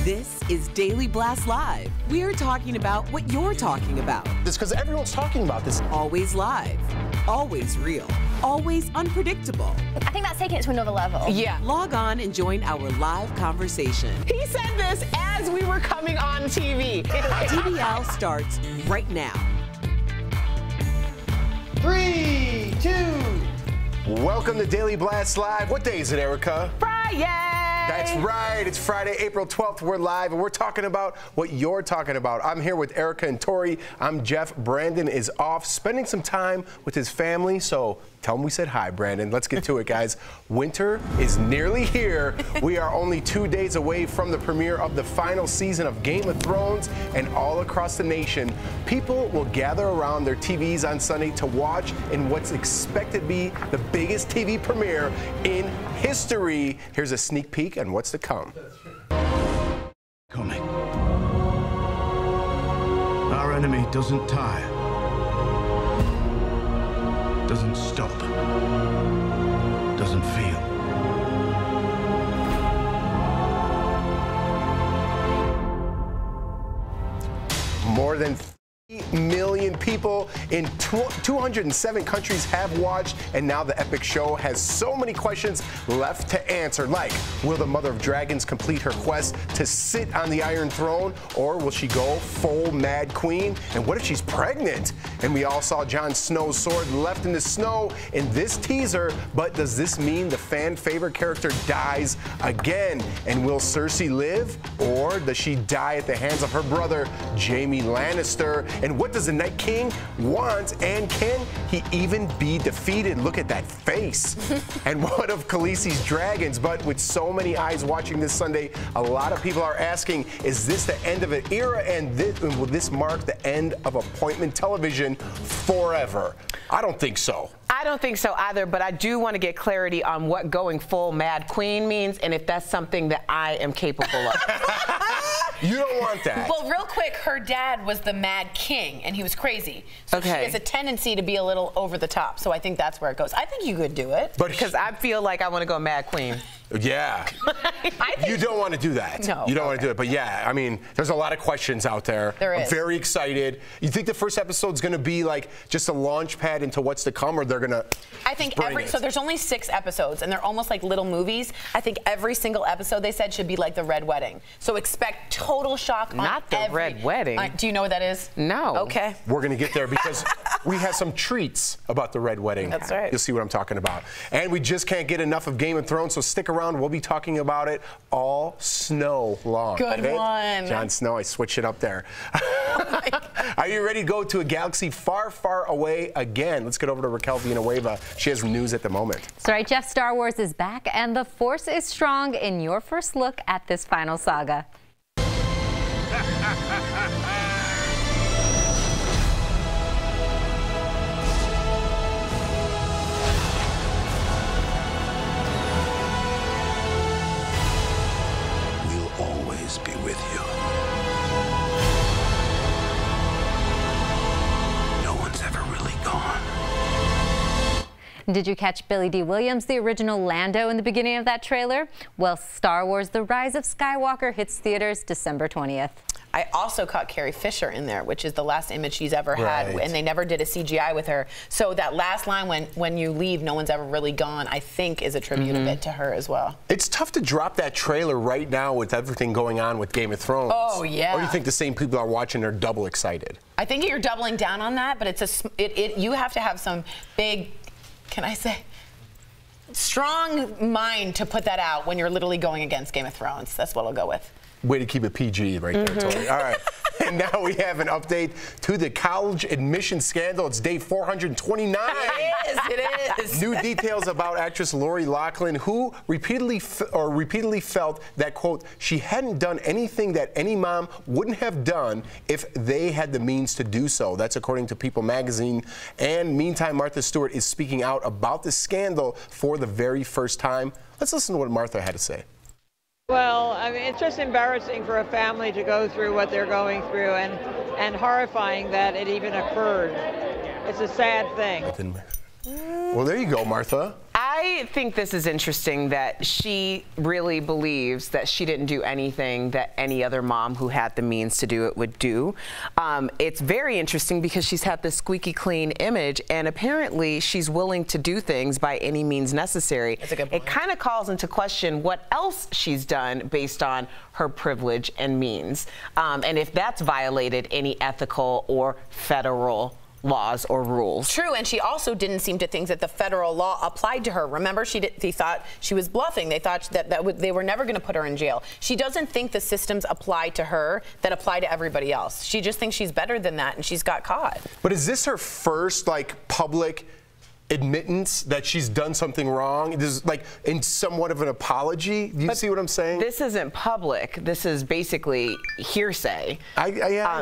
This is Daily Blast Live. We're talking about what you're talking about. It's because everyone's talking about this. Always live, always real, always unpredictable. I think that's taking it to another level. Yeah. Log on and join our live conversation. He said this as we were coming on TV. DBL starts right now. 3, 2. Welcome to Daily Blast Live. What day is it, Erica? Friday! That's right. It's Friday, April 12th. We're live, and we're talking about what you're talking about. I'm here with Erica and Tori. I'm Jeff. Brandon is off, spending some time with his family, so tell him we said hi, Brandon. Let's get to it, guys. Winter is nearly here. We are only 2 days away from the premiere of the final season of Game of Thrones, and all across the nation, people will gather around their TVs on Sunday to watch in what's expected to be the biggest TV premiere in history. Here's a sneak peek on what's to come. Coming. Our enemy doesn't tire. Doesn't stop. Doesn't feel. More than 3 million people in 207 countries have watched, and now the epic show has so many questions left to answer, like, will the Mother of Dragons complete her quest to sit on the Iron Throne, or will she go full Mad Queen? And what if she's pregnant? And we all saw Jon Snow's sword left in the snow in this teaser, but does this mean the fan favorite character dies again? And will Cersei live, or does she die at the hands of her brother, Jaime Lannister? And what does the Night King want, and can he even be defeated? Look at that face. And what of Khaleesi's dragons? But with so many eyes watching this Sunday, a lot of people are asking, is this the end of an era, and will this mark the end of appointment television forever? I don't think so. I don't think so either, but I do want to get clarity on what going full Mad Queen means, and if that's something that I am capable of. You don't want that. Well, real quick, her dad was the Mad King, and he was crazy. So Okay. she has a tendency to be a little over the top. So I think that's where it goes. I think you could do it. But Because I feel like I want to go Mad Queen. yeah. I think You don't want to do that. No. You don't want to do it. But yeah, I mean, there's a lot of questions out there. There I'm is. very excited. You think the first episode's going to be like just a launch pad into what's to come, or they're going to I think bring it? so there's only 6 episodes, and they're almost like little movies. I think every single episode, they said, should be like the Red Wedding. So expect total shock on Not the Red Wedding. Do you know what that is? No. Okay. We're going to get there because we have some treats about the Red Wedding. That's right. You'll see what I'm talking about. And we just can't get enough of Game of Thrones, so stick around. We'll be talking about it all snow long. Good Get it? one. Jon Snow, I switched it up there. Are you ready to go to a galaxy far, far away again? Let's get over to Raquel Villanueva. She has news at the moment. That's right, Jeff. Star Wars is back, and the Force is strong in your first look at this final saga. We'll always be with you. No one's ever really gone. Did you catch Billy D. Williams, the original Lando, in the beginning of that trailer? Well, Star Wars The Rise of Skywalker hits theaters December 20th. I also caught Carrie Fisher in there, which is the last image she's ever had, Right. and they never did a CGI with her. So that last line, when you leave, no one's ever really gone, I think is a tribute a bit to her as well. It's tough to drop that trailer right now with everything going on with Game of Thrones. Oh, yeah. Or do you think the same people are watching are double excited? I think you're doubling down on that, but you have to have some big, can I say, strong mind to put that out when you're literally going against Game of Thrones. That's what I'll go with. Way to keep it PG right there, Tori. All right. And now we have an update to the college admission scandal. It's day 429. It is. New details about actress Lori Loughlin, who repeatedly felt that, quote, she hadn't done anything that any mom wouldn't have done if they had the means to do so. That's according to People magazine. And meantime, Martha Stewart is speaking out about the scandal for the very first time. Let's listen to what Martha had to say. Well, I mean, it's just embarrassing for a family to go through what they're going through, and horrifying that it even occurred. It's a sad thing. Well, there you go, Martha. I I think this is interesting that she really believes that she didn't do anything that any other mom who had the means to do it would do. It's very interesting because she's had this squeaky clean image, and apparently she's willing to do things by any means necessary. That's a good point. It kind of calls into question what else she's done based on her privilege and means, and if that's violated any ethical or federal laws or rules. True, and she also didn't seem to think that the federal law applied to her. Remember, they thought she was bluffing. They thought they were never going to put her in jail. She doesn't think the systems apply to her that apply to everybody else. She just thinks she's better than that, and she's got caught. But is this her first, like, public admittance that she's done something wrong? This is like in somewhat of an apology. Do you see what I'm saying? This isn't public. This is basically hearsay. I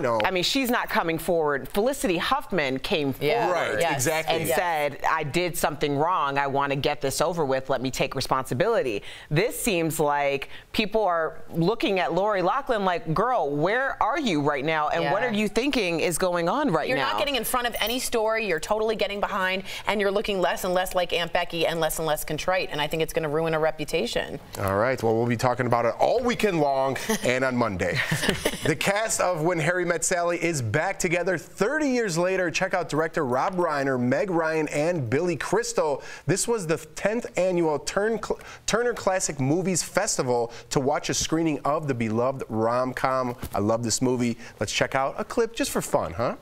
know. I mean, she's not coming forward. Felicity Huffman came forward, right? Yes. Exactly, and said, "I did something wrong. I want to get this over with. Let me take responsibility." This seems like people are looking at Lori Loughlin like, "Girl, where are you right now? And what are you thinking is going on right now?" You're not getting in front of any story. You're totally getting behind, and you're looking less and less like Aunt Becky and less contrite, and I think it's going to ruin her reputation. All right, well, we'll be talking about it all weekend long and on Monday. The cast of When Harry Met Sally is back together 30 years later. Check out director Rob Reiner, Meg Ryan, and Billy Crystal. This was the 10th annual Turner Classic Movies Festival to watch a screening of the beloved rom-com. I love this movie. Let's check out a clip just for fun, huh?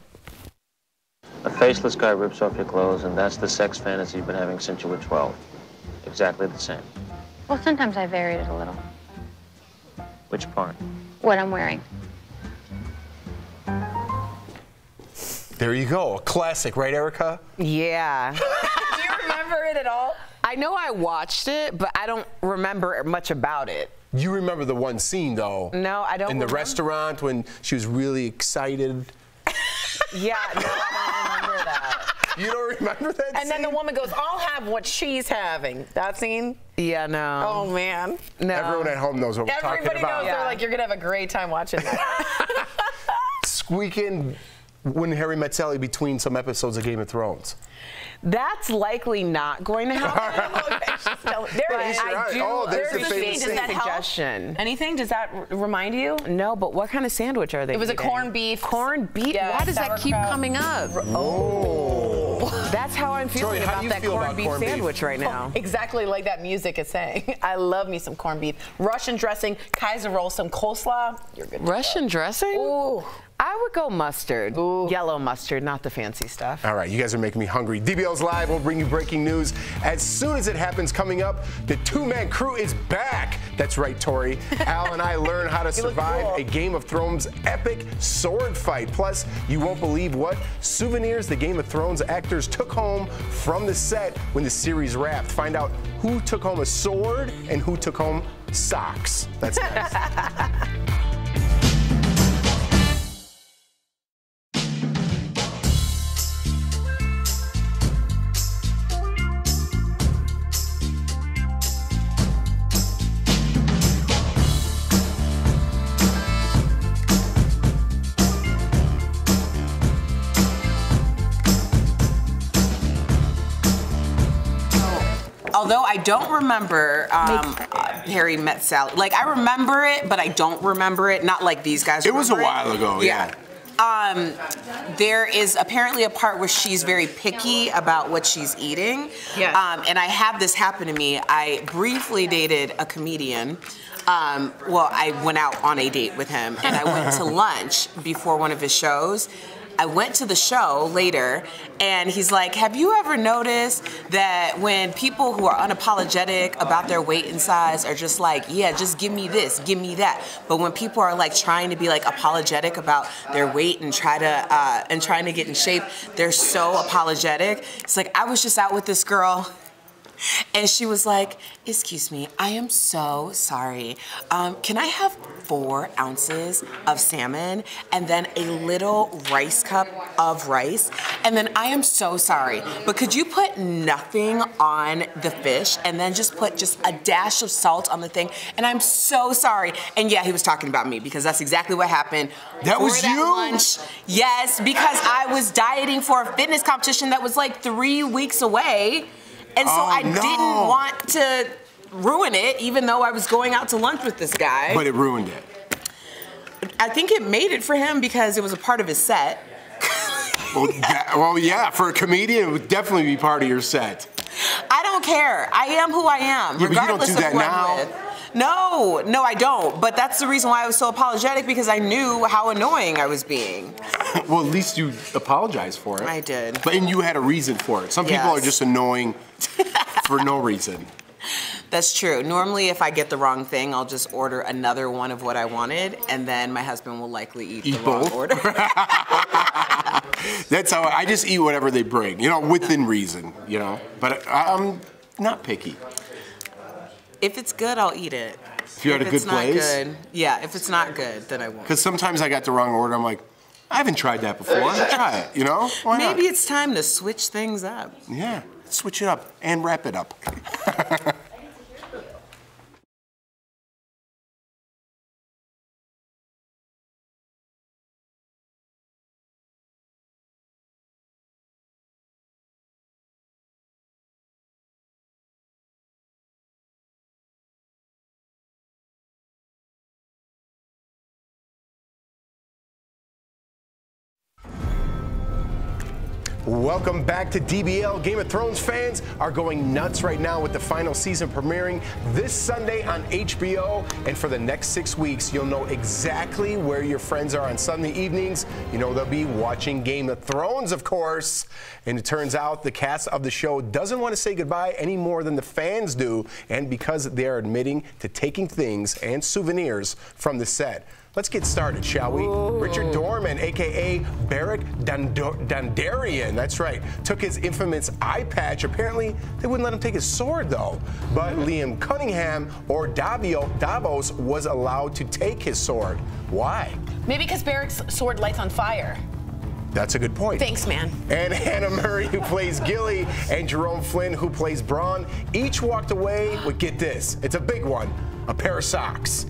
A faceless guy rips off your clothes, and that's the sex fantasy you've been having since you were 12. Exactly the same. Well, sometimes I varied it a little. Which part? What I'm wearing. There you go. A classic, right, Erica? Yeah. Do you remember it at all? I know I watched it, but I don't remember much about it. You remember the one scene, though? No, I don't In the remember. restaurant when she was really excited. Yeah, no, I don't remember that. You don't remember that scene? And then the woman goes, "I'll have what she's having." That scene? Yeah, no. Oh, man. No. Everyone at home knows what we're talking Everybody about. knows. They're like, you're going to have a great time watching that. Squeaking When Harry Met Sally between some episodes of Game of Thrones. That's likely not going to happen. Okay, she's telling- there it is. I do- oh, there's the famous Does that help? suggestion. Anything? Does that remind you? No, but what kind of sandwich are they It was a eating? corned beef. Corned beef? Yeah, Why does that keep sauerkraut. coming up? Oh. That's how I'm feeling Joy, how about do you that feel corned about beef corned beef? sandwich right now. Exactly like that music is saying. I love me some corned beef. Russian dressing, Kaiser roll, some coleslaw. You're good to Russian dressing? Ooh. I would go mustard. Ooh. Yellow mustard, not the fancy stuff. All right, you guys are making me hungry. DBL's Live will bring you breaking news as soon as it happens. Coming up, the two-man crew is back. That's right, Tori. Al and I learn how to survive a Game of Thrones epic sword fight. Plus, you won't believe what souvenirs the Game of Thrones actors took home from the set when the series wrapped. Find out who took home a sword and who took home socks. That's next. Although I don't remember Harry Met Sally. Like, I remember it, but I don't remember it. Not like these guys It was a remember while ago, yeah. There is apparently a part where she's very picky about what she's eating. Yes. And I had this happen to me. I briefly dated a comedian. Well, I went out on a date with him, and I went to lunch before one of his shows. I went to the show later, and he's like, have you ever noticed that when people who are unapologetic about their weight and size are just like, yeah, just give me this, give me that. But when people are like trying to be like apologetic about their weight and trying to get in shape, they're so apologetic. It's like, I was just out with this girl, and she was like, excuse me, I am so sorry. Can I have 4 ounces of salmon and then a little rice cup of rice? And then I am so sorry, but could you put nothing on the fish and then just put just a dash of salt on the thing? And I'm so sorry. And yeah, he was talking about me because that's exactly what happened. That was For you? Lunch. Yes, because I was dieting for a fitness competition that was like 3 weeks away. And so I didn't want to ruin it, even though I was going out to lunch with this guy. But it ruined it. I think it made it for him because it was a part of his set. Well, yeah, for a comedian, it would definitely be part of your set. I don't care. I am who I am, Yeah, regardless but you don't do of that who I'm now. with. No, I don't. But that's the reason why I was so apologetic, because I knew how annoying I was being. Well, at least you apologized for it. I did. And you had a reason for it. Some people are just annoying for no reason. That's true. Normally, if I get the wrong thing, I'll just order another one of what I wanted, and then my husband will likely eat the wrong order. That's how I just eat whatever they bring, within reason, But I'm not picky. If it's good, I'll eat it. If you're at a good place? Good, yeah, if it's not good, then I won't. Because sometimes I got the wrong order. I'm like, I haven't tried that before. I'll try it, Why not? Maybe it's time to switch things up. Yeah, switch it up and wrap it up. Welcome back to DBL. Game of Thrones fans are going nuts right now with the final season premiering this Sunday on HBO. And for the next 6 weeks, you'll know exactly where your friends are on Sunday evenings. They'll be watching Game of Thrones, of course. And it turns out the cast of the show doesn't want to say goodbye any more than the fans do. And because they're admitting to taking things and souvenirs from the set. Let's get started, shall we? Ooh. Richard Dorman, a.k.a. Beric Dondarrion, that's right, took his infamous eye patch. Apparently, they wouldn't let him take his sword, though. But Liam Cunningham, or Davos, was allowed to take his sword. Why? Maybe because Beric's sword lights on fire. That's a good point. Thanks, man. And Hannah Murray, who plays Gilly, and Jerome Flynn, who plays Bronn, each walked away with, get this, it's a big one, a pair of socks.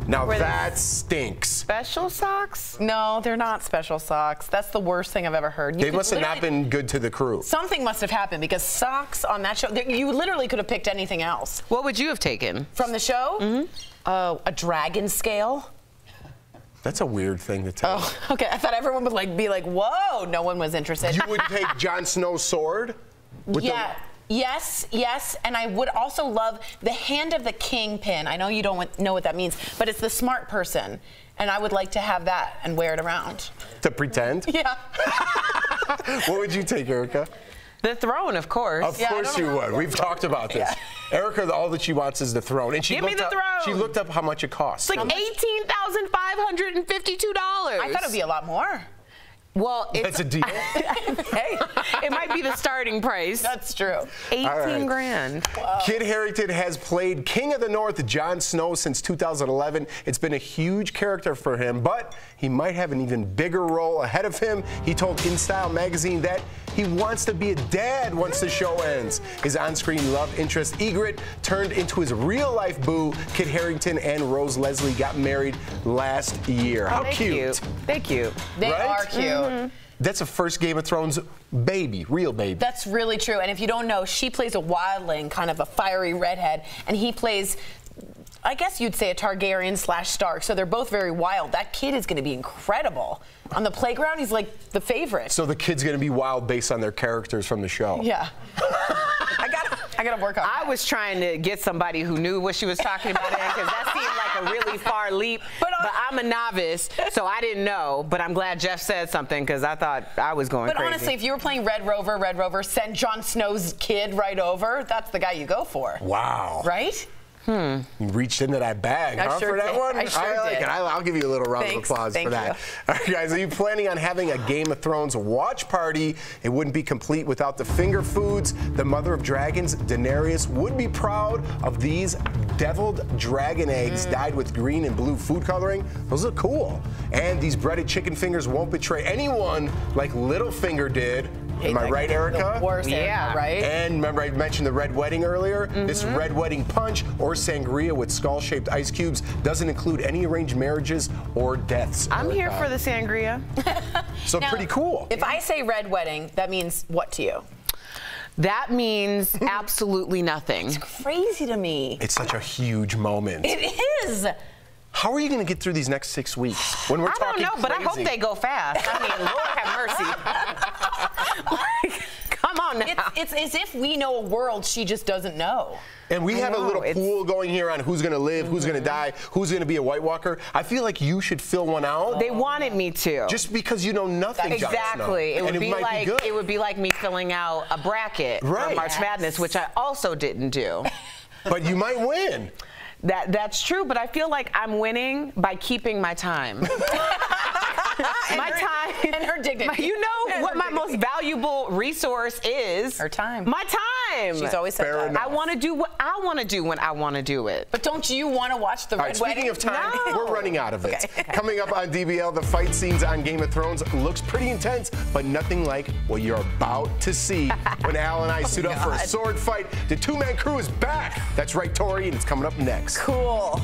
Now that stinks. Special socks? No, they're not special socks. That's the worst thing I've ever heard. They must have not been good to the crew. Something must have happened, because socks on that show, you literally could have picked anything else. What would you have taken? From the show? Mm-hmm. A dragon scale. That's a weird thing to take. Oh, okay. I thought everyone would be like, whoa. No one was interested. You would take Jon Snow's sword? Yeah. Yes, and I would also love the Hand of the King pin. I know you don't know what that means, but it's the smart person, and I would like to have that and wear it around. To pretend? Yeah. What would you take, Erica? The throne, of course. Of course you would. We've talked about this. Yeah. Erica, all that she wants is the throne. And she Give me the throne. She looked up how much it costs. It's like $18,552. I thought it would be a lot more. Well, that's a deal. Hey, it might be the starting price. That's true. 18 grand. Wow. Kit Harington has played King of the North, Jon Snow, since 2011. It's been a huge character for him, but he might have an even bigger role ahead of him. He told InStyle magazine that he wants to be a dad once the show ends. His on-screen love interest, Ygritte, turned into his real-life boo. Kit Harington and Rose Leslie got married last year. How cute. They're cute. They are cute. Mm-hmm. That's a first Game of Thrones baby, real baby. That's really true. And if you don't know, she plays a wildling, kind of a fiery redhead, and he plays, I guess you'd say, a Targaryen / Stark. So they're both very wild. That kid is going to be incredible. On the playground, he's like the favorite. So the kid's going to be wild based on their characters from the show. Yeah. I gotta work on that. I was trying to get somebody who knew what she was talking about, because that seemed like a really far leap. But I'm a novice, so I didn't know. But I'm glad Jeff said something, because I thought I was going crazy. But honestly, if you were playing Red Rover, send Jon Snow's kid right over. That's the guy you go for. Wow. Right? You reached into that bag, for that one? I sure like did. it. I'll give you a little round of applause for that. All right, guys, are you planning on having a Game of Thrones watch party? It wouldn't be complete without the finger foods. The mother of dragons, Daenerys, would be proud of these deviled dragon eggs dyed with green and blue food coloring. Those look cool. And these breaded chicken fingers won't betray anyone like Littlefinger did. Am I right, Erica? Yeah, right? And remember I mentioned the Red Wedding earlier? This Red Wedding punch, or sangria with skull-shaped ice cubes, doesn't include any arranged marriages or deaths. I'm here for the sangria. So now, pretty cool. If I say Red Wedding, that means what to you? that means absolutely nothing. It's crazy to me. It's such a huge moment. It is. How are you going to get through these next 6 weeks when we're I talking don't know, but I hope crazy? they go fast. I mean, Lord have mercy. Like, come on now. It's as if we know a world she just doesn't know. And we have a little it's- pool going here on who's going to live, who's going to die, who's going to be a White Walker. I feel like you should fill one out. They wanted me to. Just because you know nothing, Jon Snow. Exactly. It would And be might like good. it would be like me filling out a bracket for Right. March Madness, which I also didn't do. But you might win. That's true, but I feel like I'm winning by keeping my time. My time and her dignity. You know what my most valuable resource is? Her time. My time. She's always said Fair that. enough. I want to do what I want to do when I want to do it. But don't you want to watch the All Red right, speaking Wedding? of time, No. we're running out of it. Okay. Coming up on DBL, the fight scenes on Game of Thrones looks pretty intense, but nothing like what you're about to see when Al and I suit up for a sword fight. The two-man crew is back. That's right, Tori, and it's coming up next. Cool.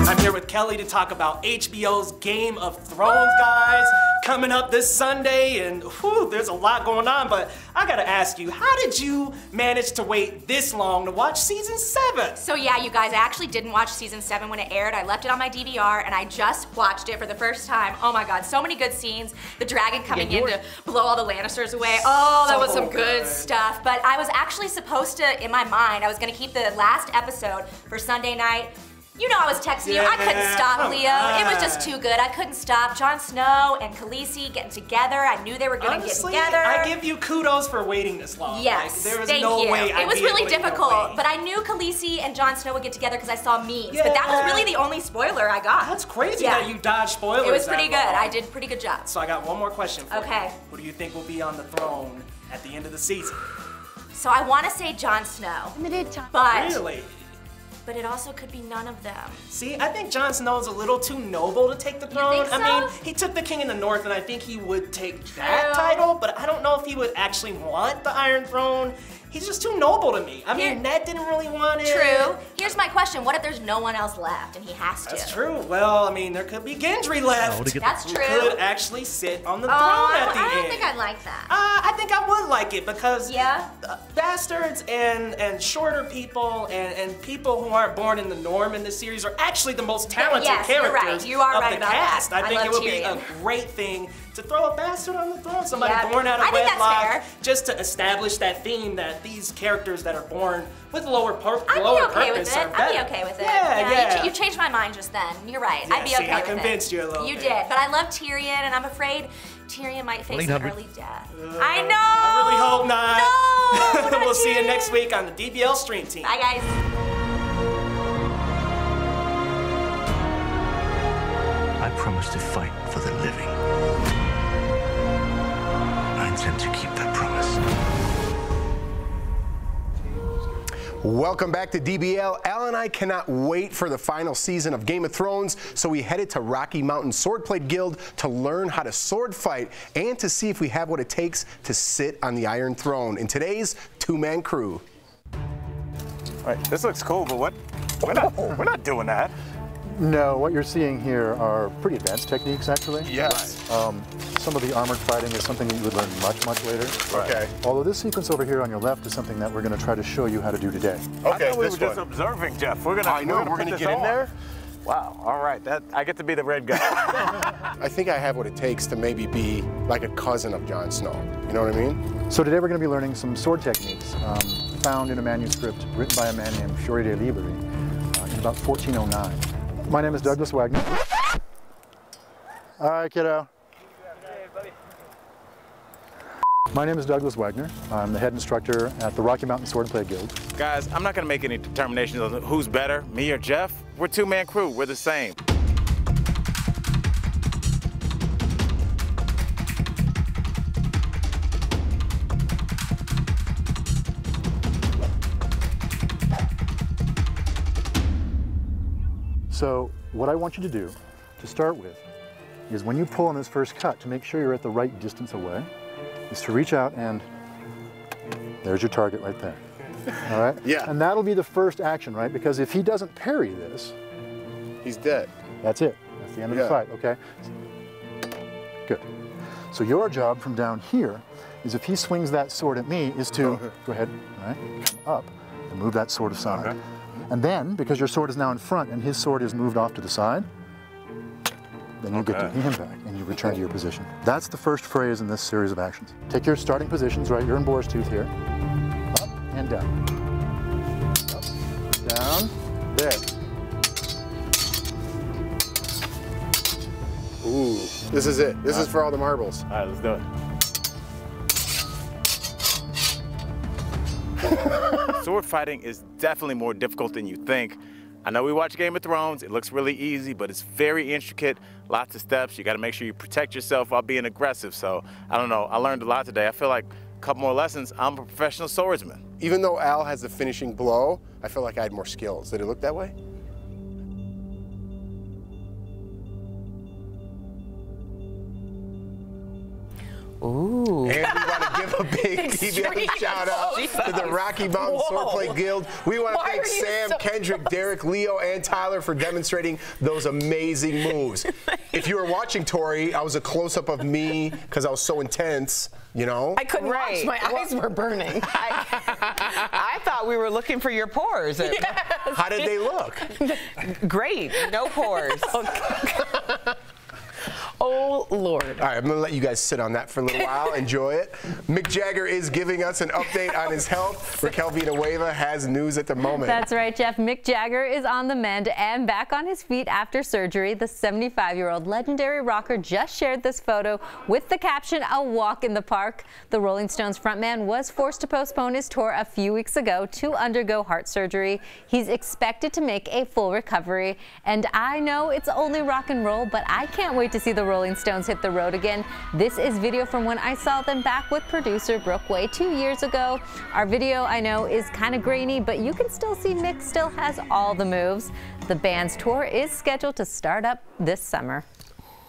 I'm here with Kelly to talk about HBO's Game of Thrones, guys. Coming up this Sunday, and whew, there's a lot going on, but I gotta ask you, how did you manage to wait this long to watch season 7? So yeah, you guys, I actually didn't watch season 7 when it aired. I left it on my DVR and I just watched it for the first time. Oh my God, so many good scenes. The dragon coming in to blow all the Lannisters away. Oh, that was some good stuff. But I was actually supposed to, in my mind, I was gonna keep the last episode for Sunday night. You know I was texting you. I couldn't stop, Leo. It was just too good. I couldn't stop. Jon Snow and Khaleesi getting together. I knew they were gonna Honestly, get together. I give you kudos for waiting this long. Yes, like, there was thank no you. way I'd It was be really able to difficult, wait. but I knew Khaleesi and Jon Snow would get together because I saw memes. But that was really the only spoiler I got. That's crazy Yeah. that you dodged spoilers. It was pretty that good. long. I did a pretty good job. So I got one more question for you. Okay. Who do you think will be on the throne at the end of the season? So I want to say Jon Snow, but Really? but it also could be none of them. See, I think Jon Snow's a little too noble to take the throne. think I so? mean, he took the King in the North, and I think he would take that True. title, but I don't know if he would actually want the Iron Throne. He's just too noble to me. I mean, Ned didn't really want it. True. Here's my question: what if there's no one else left and he has to? That's true. Well, I mean, there could be Gendry left. That's who true. could actually sit on the throne Oh, at the I end. don't think I'd like that. I think I would like it because Yeah? bastards and shorter people and people who aren't born in the norm in this series are actually the most talented Yes, you're characters right. You are of right the about cast. that. I I think love it would be Tyrion. a great thing to throw a bastard on the throne, somebody Yeah, born out of I think that's wedlock, fair. just to establish that theme that these characters that are born with lower purpose I'd be okay with it. are I'd be better. okay with it. Yeah. You changed my mind just then. You're right. Yeah, I'd be see, okay I with it. convinced you a little You bit. did, but I love Tyrion, and I'm afraid Tyrion might face an early death. I know. I really hope not. No. We'll see you next week on the DBL Stream Team. Bye, guys. I promise to fight for the living. I intend to keep that promise. Welcome back to DBL. Al and I cannot wait for the final season of Game of Thrones, so we headed to Rocky Mountain Swordplay Guild to learn how to sword fight and to see if we have what it takes to sit on the Iron Throne in today's two-man crew. All right, this looks cool, but we're not doing that. No, what you're seeing here are pretty advanced techniques, actually. Yes. Some of the armored fighting is something that you would learn much, much later. Okay. Although this sequence over here on your left is something that we're going to try to show you how to do today. I thought we were just observing, Jeff. We're gonna get in there. Wow. All right. I get to be the red guy. I think I have what it takes to maybe be like a cousin of Jon Snow. You know what I mean? So today we're going to be learning some sword techniques found in a manuscript written by a man named Fiore de Liberi in about 1409. My name is Douglas Wagner. All right, kiddo. My name is Douglas Wagner. I'm the head instructor at the Rocky Mountain Swordplay Guild. Guys, I'm not gonna make any determinations on who's better, me or Jeff. We're two-man crew. We're the same. So what I want you to do to start with is when you pull on this first cut, to make sure you're at the right distance away, is to reach out and there's your target right there. All right? Yeah. And that'll be the first action, right? Because if he doesn't parry this, he's dead. That's it. That's the end of the fight, okay? Good. So your job from down here is if he swings that sword at me is to, go ahead, all right, come up and move that sword aside. Okay. And then, because your sword is now in front and his sword is moved off to the side, then you get to hit him back and you return to your position. That's the first phrase in this series of actions. Take your starting positions, right? You're in Boar's Tooth here. Up and down. Up, down, there. Ooh, this is it. This is for all the marbles. All right, let's do it. Sword fighting is definitely more difficult than you think. I know we watch Game of Thrones, it looks really easy, but it's very intricate, lots of steps. You gotta make sure you protect yourself while being aggressive. So, I don't know, I learned a lot today. I feel like a couple more lessons, I'm a professional swordsman. Even though Al has the finishing blow, I feel like I had more skills. Did it look that way? Ooh. And we want to give a big PBS shout out to the Rocky Mountain Swordplay Guild. We want to thank Sam, Kendrick, Derek, Leo, and Tyler for demonstrating those amazing moves. If you were watching Tori, I was a close-up of me because I was so intense, you know? I couldn't watch. My eyes were burning. I thought we were looking for your pores. Yes. How did they look? Great. No pores. Oh, Lord. All right, I'm going to let you guys sit on that for a little while. Enjoy it. Mick Jagger is giving us an update on his health. Raquel Villanueva has news at the moment. That's right, Jeff. Mick Jagger is on the mend and back on his feet after surgery. The 75-year-old legendary rocker just shared this photo with the caption, "A walk in the park." The Rolling Stones frontman was forced to postpone his tour a few weeks ago to undergo heart surgery. He's expected to make a full recovery. And I know it's only rock and roll, but I can't wait to see the Rolling Stones hit the road again. This is video from when I saw them back with producer Brooke Way 2 years ago. Our video, I know, is kind of grainy, but you can still see Mick still has all the moves. The band's tour is scheduled to start up this summer.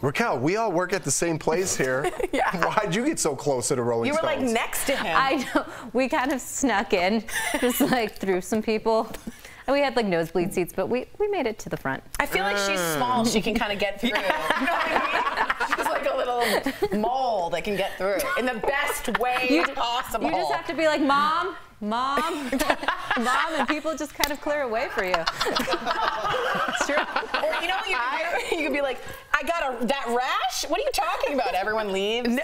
Raquel, we all work at the same place here. Yeah. Why'd you get so close to the Rolling Stones? You were like next to him. I know. We kind of snuck in, just like through some people. And we had like nosebleed seats, but we made it to the front. I feel like she's small. She can kind of get through. You know what I mean? She's like a little mole that can get through in the best way possible. You just have to be like, Mom, Mom, Mom, and people just kind of clear away for you. It's true. Or you know what you could be like, I got that rash? What are you talking about? Everyone leaves.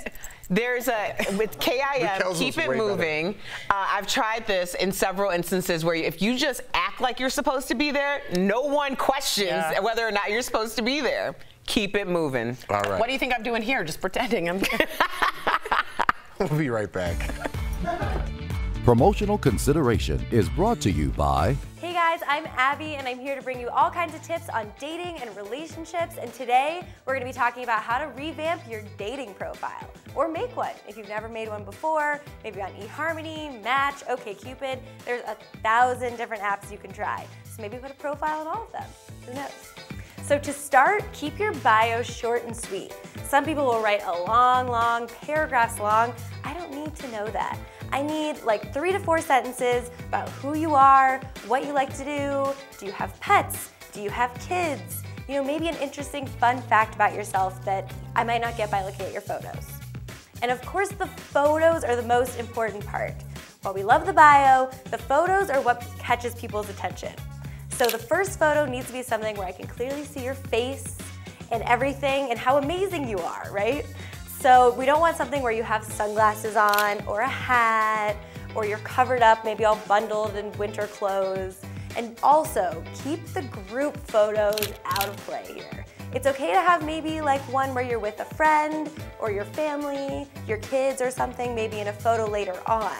There's with KIM, keep it moving. I've tried this in several instances where if you just act like you're supposed to be there, no one questions whether or not you're supposed to be there. Keep it moving. All right. What do you think I'm doing here? Just pretending I'm here. We'll be right back. Promotional consideration is brought to you by... Hey guys, I'm Abby and I'm here to bring you all kinds of tips on dating and relationships, and today we're going to be talking about how to revamp your dating profile or make one if you've never made one before, maybe on eHarmony, Match, OkCupid. There's 1,000 different apps you can try, so maybe put a profile on all of them. Who knows? So to start, keep your bio short and sweet. Some people will write a long, paragraphs long. I don't need to know that. I need like 3 to 4 sentences about who you are, what you like to do you have pets, do you have kids, you know, maybe an interesting fun fact about yourself that I might not get by looking at your photos. And of course the photos are the most important part. While we love the bio, the photos are what catches people's attention. So the first photo needs to be something where I can clearly see your face and everything and how amazing you are, right? So we don't want something where you have sunglasses on or a hat or you're covered up, maybe all bundled in winter clothes. And also, keep the group photos out of play here. It's okay to have maybe like one where you're with a friend or your family, your kids or something, maybe in a photo later on.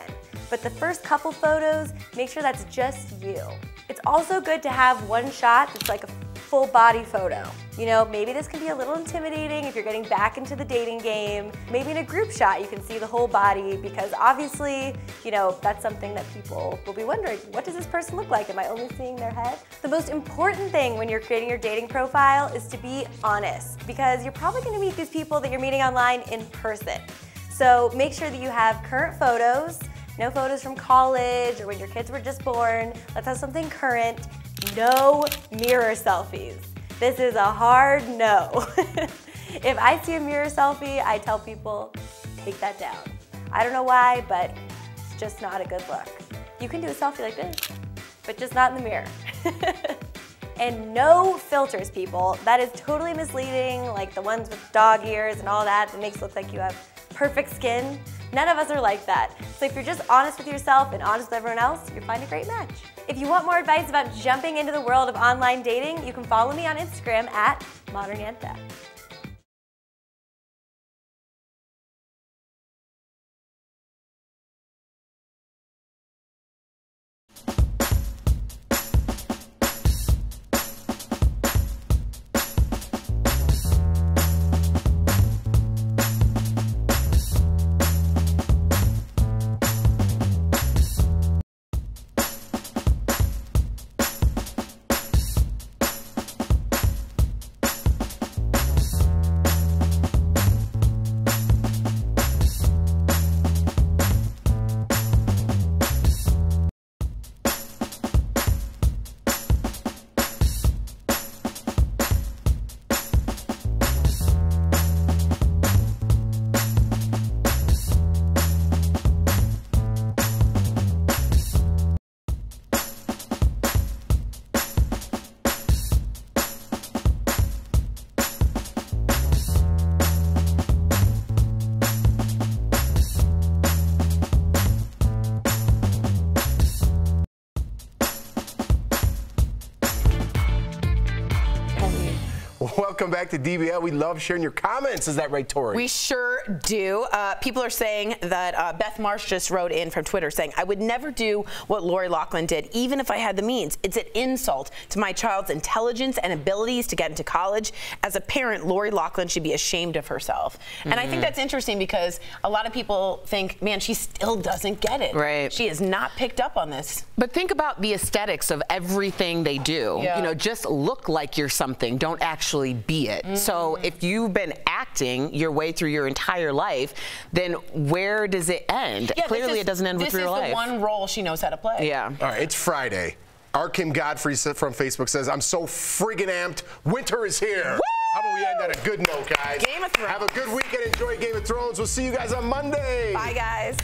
But the first couple photos, make sure that's just you. It's also good to have one shot that's like a full body photo. You know, maybe this can be a little intimidating if you're getting back into the dating game. Maybe in a group shot you can see the whole body, because obviously, you know, that's something that people will be wondering, what does this person look like? Am I only seeing their head? The most important thing when you're creating your dating profile is to be honest, because you're probably gonna meet these people that you're meeting online in person. So make sure that you have current photos, no photos from college or when your kids were just born. Let's have something current. No mirror selfies. This is a hard no. If I see a mirror selfie, I tell people, take that down. I don't know why, but it's just not a good look. You can do a selfie like this, but just not in the mirror. And no filters, people. That is totally misleading, like the ones with dog ears and all that makes it look like you have perfect skin. None of us are like that. So if you're just honest with yourself and honest with everyone else, you'll find a great match. If you want more advice about jumping into the world of online dating, you can follow me on Instagram at Modernienta. Welcome back to DBL. We love sharing your comments. Is that right, Tori? We sure do. People are saying that Beth Marsh just wrote in from Twitter saying, I would never do what Lori Loughlin did, even if I had the means. It's an insult to my child's intelligence and abilities to get into college. As a parent, Lori Loughlin should be ashamed of herself. And I think that's interesting because a lot of people think, man, she still doesn't get it. Right. She has not picked up on this. But think about the aesthetics of everything they do. Yeah. You know, just look like you're something. Don't actually be it. So if you've been acting your way through your entire life, then where does it end? Yeah, Clearly, it doesn't end with real life. This is the one role she knows how to play. Yeah. All right, it's Friday. Our Kim Godfrey from Facebook says, I'm so friggin' amped. Winter is here. Woo! How about we end on a good note, guys? Game of Thrones. Have a good weekend. Enjoy Game of Thrones. We'll see you guys on Monday. Bye, guys.